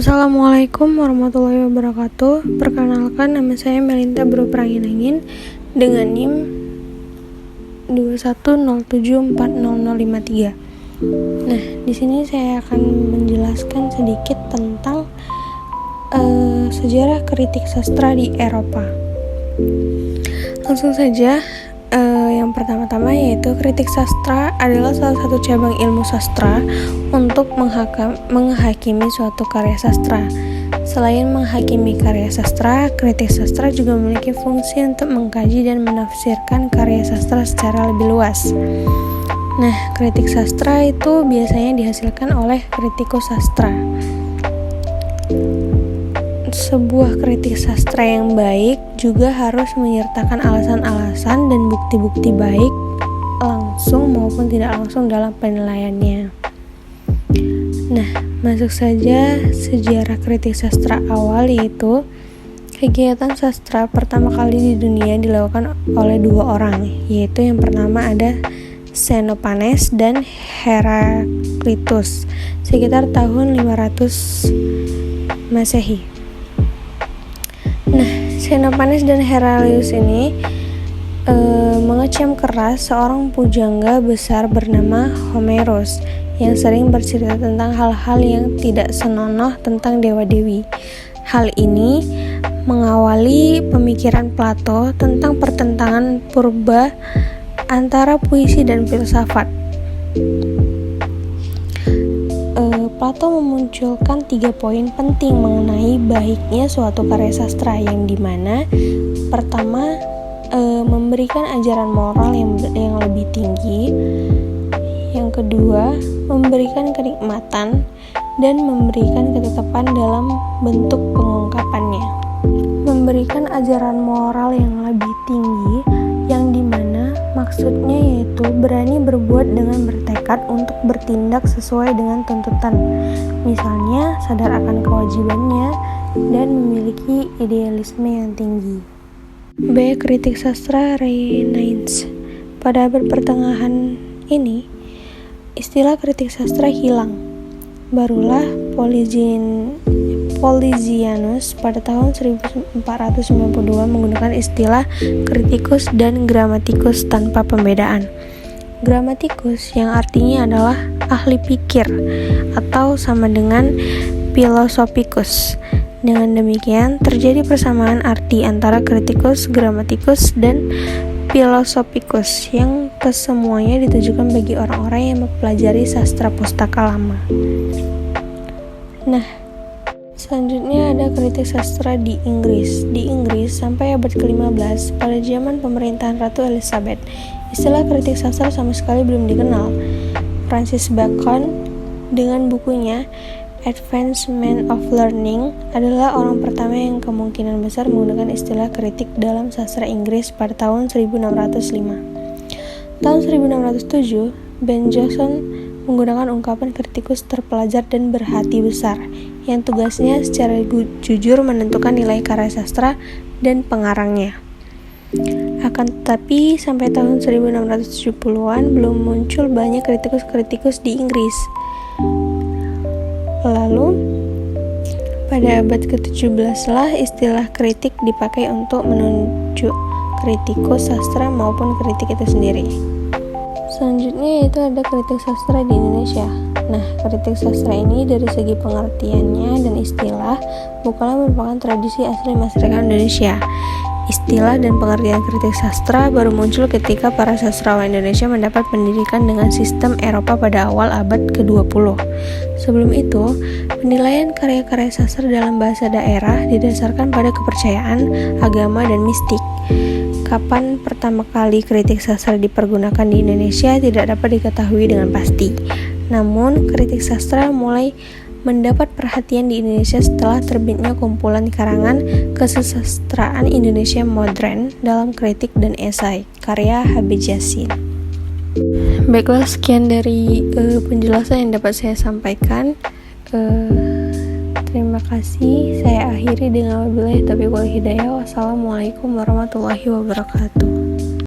Assalamualaikum warahmatullahi wabarakatuh. Perkenalkan, nama saya Melinta Bro Prangin-Angin dengan NIM 2107400053. Nah, di sini saya akan menjelaskan sedikit tentang sejarah kritik sastra di Eropa. Langsung saja, yang pertama-tama yaitu kritik sastra adalah salah satu cabang ilmu sastra untuk menghakimi suatu karya sastra. Selain menghakimi karya sastra, kritik sastra juga memiliki fungsi untuk mengkaji dan menafsirkan karya sastra secara lebih luas. Nah, kritik sastra itu biasanya dihasilkan oleh kritikus sastra. Sebuah kritik sastra yang baik juga harus menyertakan alasan-alasan dan bukti-bukti baik langsung maupun tidak langsung dalam penilaiannya. Nah, masuk saja sejarah kritik sastra awal, yaitu kegiatan sastra pertama kali di dunia dilakukan oleh dua orang, yaitu yang pertama ada Xenophanes dan Heraklitus sekitar tahun 500 Masehi. Nah, Xenophanes dan Heraklitus ini mengecam keras seorang pujangga besar bernama Homerus yang sering bercerita tentang hal-hal yang tidak senonoh tentang dewa-dewi. Hal ini mengawali pemikiran Plato tentang pertentangan purba antara puisi dan filsafat. Plato memunculkan 3 poin penting mengenai baiknya suatu karya sastra, yang dimana pertama, memberikan ajaran moral yang lebih tinggi, yang kedua, memberikan kenikmatan, dan memberikan ketetapan dalam bentuk pengungkapannya. Memberikan ajaran moral yang lebih tinggi, yang dimana maksudnya yaitu berani berbuat dengan bertekad untuk bertindak sesuai dengan tuntutan, misalnya sadar akan kewajibannya dan memiliki idealisme yang tinggi. B. Kritik sastra Renaissance. Pada abad pertengahan ini, istilah kritik sastra hilang. Barulah Polizianus pada tahun 1492 menggunakan istilah kritikus dan gramatikus tanpa pembedaan. Gramatikus yang artinya adalah ahli pikir atau sama dengan philosophicus. Dengan demikian, terjadi persamaan arti antara kritikus, gramatikus, dan philosophicus yang kesemuanya ditujukan bagi orang-orang yang mempelajari sastra pustaka lama. Nah, selanjutnya ada kritik sastra di Inggris. Di Inggris, sampai abad ke-15, pada zaman pemerintahan Ratu Elizabeth, istilah kritik sastra sama sekali belum dikenal. Francis Bacon dengan bukunya Advancement of Learning adalah orang pertama yang kemungkinan besar menggunakan istilah kritik dalam sastra Inggris pada tahun 1605. Tahun 1607, Ben Jonson menggunakan ungkapan kritikus terpelajar dan berhati besar, yang tugasnya secara jujur menentukan nilai karya sastra dan pengarangnya. Akan tetapi, sampai tahun 1670-an belum muncul banyak kritikus-kritikus di Inggris. Lalu, pada abad ke-17 lah istilah kritik dipakai untuk menunjuk kritikus sastra maupun kritik itu sendiri. Selanjutnya yaitu ada kritik sastra di Indonesia. Nah, kritik sastra ini dari segi pengertiannya dan istilah bukanlah merupakan tradisi asli masyarakat Indonesia. Istilah dan pengertian kritik sastra baru muncul ketika para sastrawan Indonesia mendapat pendidikan dengan sistem Eropa pada awal abad ke-20. Sebelum itu, penilaian karya-karya sastra dalam bahasa daerah didasarkan pada kepercayaan, agama, dan mistik. Kapan pertama kali kritik sastra dipergunakan di Indonesia tidak dapat diketahui dengan pasti. Namun, kritik sastra mulai mendapat perhatian di Indonesia setelah terbitnya kumpulan karangan kesusastraan Indonesia modern dalam kritik dan esai karya Habib Yasin. Baiklah, sekian dari penjelasan yang dapat saya sampaikan. Terima kasih. Saya akhiri dengan wabillahi taufiq wal hidayah. Wassalamualaikum warahmatullahi wabarakatuh.